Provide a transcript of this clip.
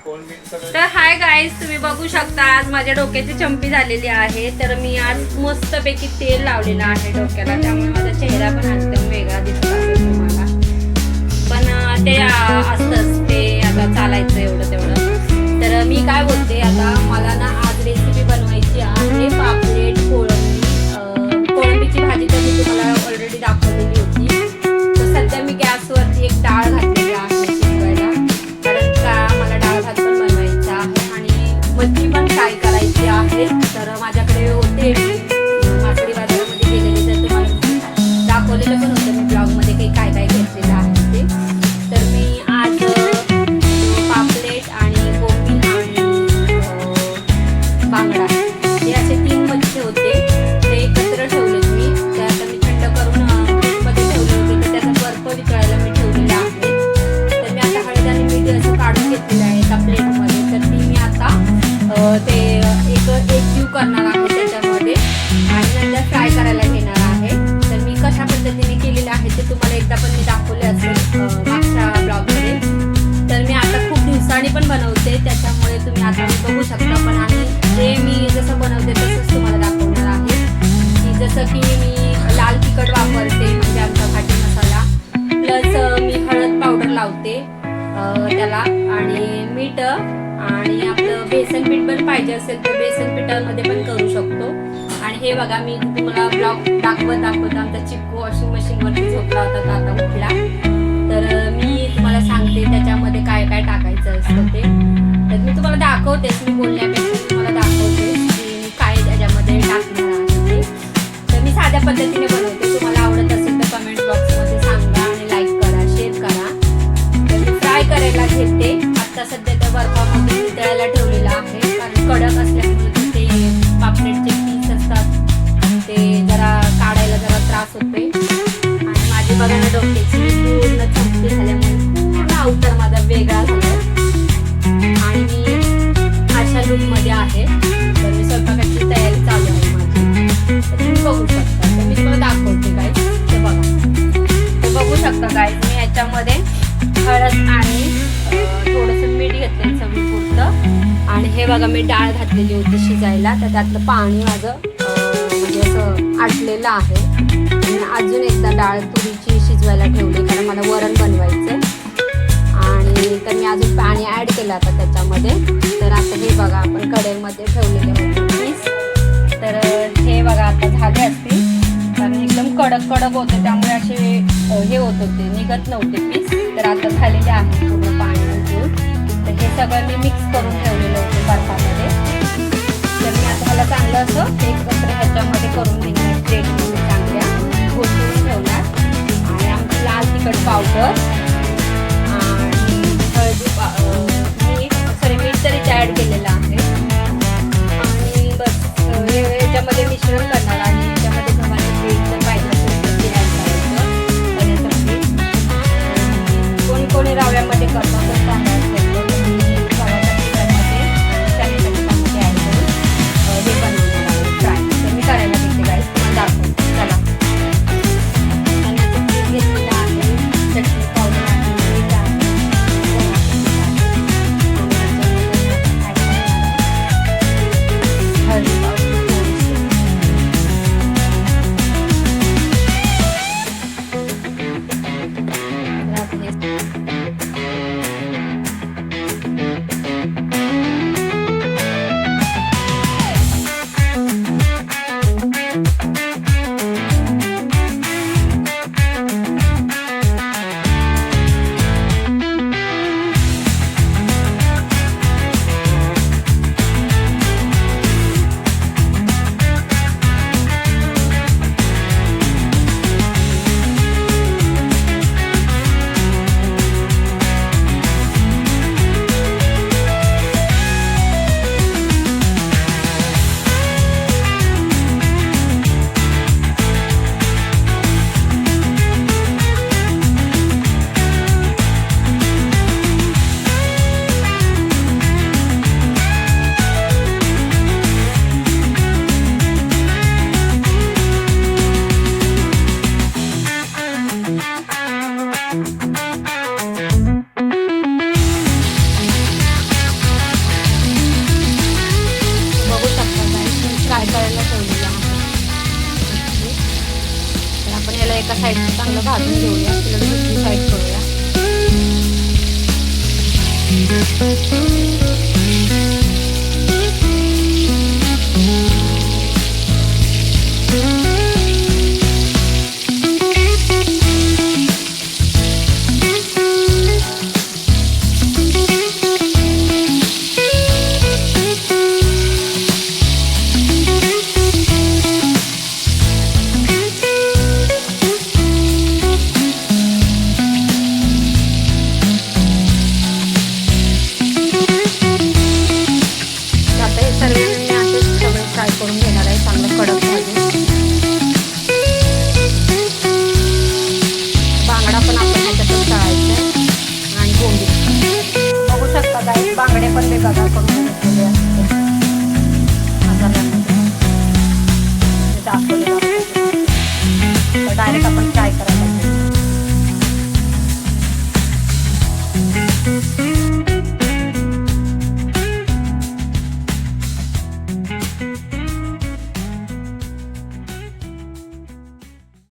तर hi guys, तुम्ही बघू शकता आज माझ्या डोक्याची चंपी झालेली आहे. तर मी आज मस्तपैकी तेल लावलेलं आहे डोक्याला, त्यामुळे माझा चेहरा पण एकदम वेगळा दिसत असेल तुम्हाला. पण ते असतंच, ते आता चालायचं एवढं तेवढं. तर मी काय बोलते, आता मला ना आज रेसिपी बनवायची आहे पापलेट कोळंबीची भाजी. तर मी तुम्हाला ऑलरेडी दाखवलेली होती. तर सध्या मी गॅसवरती एक डाळ घातलेली आहे शिजवायला, कारण का मला डाळ भात पण बनवायचा आहे आणि मच्छी पण फ्राय करायची आहे. तर माझ्याकडे होते, मासळी बाजारामध्ये गेलेले, तर तुम्हाला दाखवलेलं पण होतं मी ब्लॉगमध्ये काही काय काय घेतलेलं आहे ते. तर मी आज पापलेट आणि कोळंबी आणि बांगडा हे असे 3 मच्छी होते, ते एकत्र ठेवलेत मी. ते आता मी थंड करून फ्रीजमध्ये ठेवले होते, तर त्याचा बर्फ वितळायला मी ठेवलेला आहे. तर मी आता हळद आणि मीठ असं काढून घेतलेलं आहे एका प्लेटमध्ये. तर ती मी आता ते एक जीव करणार आहे त्याच्यामध्ये आणि नंतर फ्राय करायला घेणार आहे. तर मी कशा पद्धतीने केलेलं आहे ते तुम्हाला एकदा पण मी दाखवले असेल मागच्या ब्लॉगमध्ये. तर मी आता खूप दिवसांनी पण बनवते, त्याच्यामुळे तुम्ही आता बघू शकता. पण आणि जे मी जसं बनवते तसंच तुम्हाला दाखवणार आहे, की जसं की मी लाल तिखट वापरते म्हणजे आमचा भाजी मसाला, प्लस मी हळद पावडर लावते त्याला, आणि मीठ आणि आपलं बेसन पीठ पण पाहिजे असेल तर बेसन पिठामध्ये पण करू शकतो. आणि हे बघा, मी तुम्हाला ब्लॉग दाखवत आमचा चिक्कू वॉशिंग मशीनवरती झोपला होता, तर आता उठला. तर मी तुम्हाला सांगते त्याच्यामध्ये काय काय टाकायचं असतं ते. तर मी तुम्हाला दाखवतेच, मी बोलण्यापेक्षा तुम्हाला दाखवते की मी काय त्याच्यामध्ये टाकणार आहे ते. तर मी साध्या पद्धतीने बनवते, तुम्हाला आवडत असेल तर कमेंट बॉक्समध्ये सांगा आणि लाईक करा, शेअर करा. तर मी फ्राय करायला घेते. आता सध्या त्या बर्फामध्ये वितळायला ठेवलेलं आहे, कारण कडक असल्यामुळे ते पापलेटचे पीस असतात ते जरा काढायला जरा त्रास होतोय. आणि माझी बघा ना डोक्याची पूर्ण चमकी झाल्यामुळे पूर्ण अवतार माझा वेगळा झाला आणि मी अशा लूकमध्ये आहे. तर मी स्वयंपाकाची तयारी चालू आहे माझी, तर तुम्ही बघू शकता. तर मी तुम्हाला दाखवते काय ते बघा. तर बघू शकता काय, मी याच्यामध्ये हळद आणि थोडंसं मीठ घेतलं चवीपुरतं. आणि हे बघा, मी डाळ घातलेली होती शिजायला, तर त्यातलं पाणी माझं म्हणजे असं आटलेलं आहे. आणि अजून एकदा डाळ तुरीची शिजवायला ठेवली, कारण मला वरण बनवायचं. आणि तर मी अजून पाणी ॲड केलं आता त्याच्यामध्ये. तर आता हे बघा, आपण कढईमध्ये ठेवलेले होते पीस. तर हे बघा आता झाले असतील, कारण एकदम कडक कडक होते, त्यामुळे असे हे होत होते, निघत नव्हते पीस. तर आता झालेले आहे पूर्ण पाणी घेऊन. तर हे सगळं मी मिक्स करून ठेवलेलं होतं बर्फामध्ये. तर मी आता ह्याला चांगलं असं एकत्र ह्याच्यामध्ये करून घेणार, प्लेटमध्ये चांगल्या घोटून ठेवणार. आणि आमची लाल तिखट पावडर आणि हळदी मीठ तरी ॲड केलेलं आहे. आणि बस ह्याच्यामध्ये मिश्रण करणार आणि ह्याच्यामध्ये तुम्हाला पीठ जर पाहिजे असेल ते ॲड करायचं. पनीरचं पीठ कोणी रव्यामध्ये करतात, तर तांदळाचं करतो. गव्हाच्या पिठामध्ये चण्याच्या पिठामध्ये ॲड करून हे बनवणार आहे फ्राय. तर मी करायला घेते गाईस, तुम्हाला दाखवते. चला, चण्याचं पीठ घेतलेलं आहे, चटणी पावडर आहे, मीठ आहे, भाजून घेऊया. तिला दुसरी साईड करूया. करून घेणार आहे चांगलं कडक भाजून. बांगडा पण आपण ह्याच्यातून तळायचा आहे आणि कोंबडी बघू शकता गाईस. बांगडे पण मी बघा करून घेतलेले असते मसाल्यामध्ये दाखवलेलं. डायरेक्ट आपण फ्राय करायचं.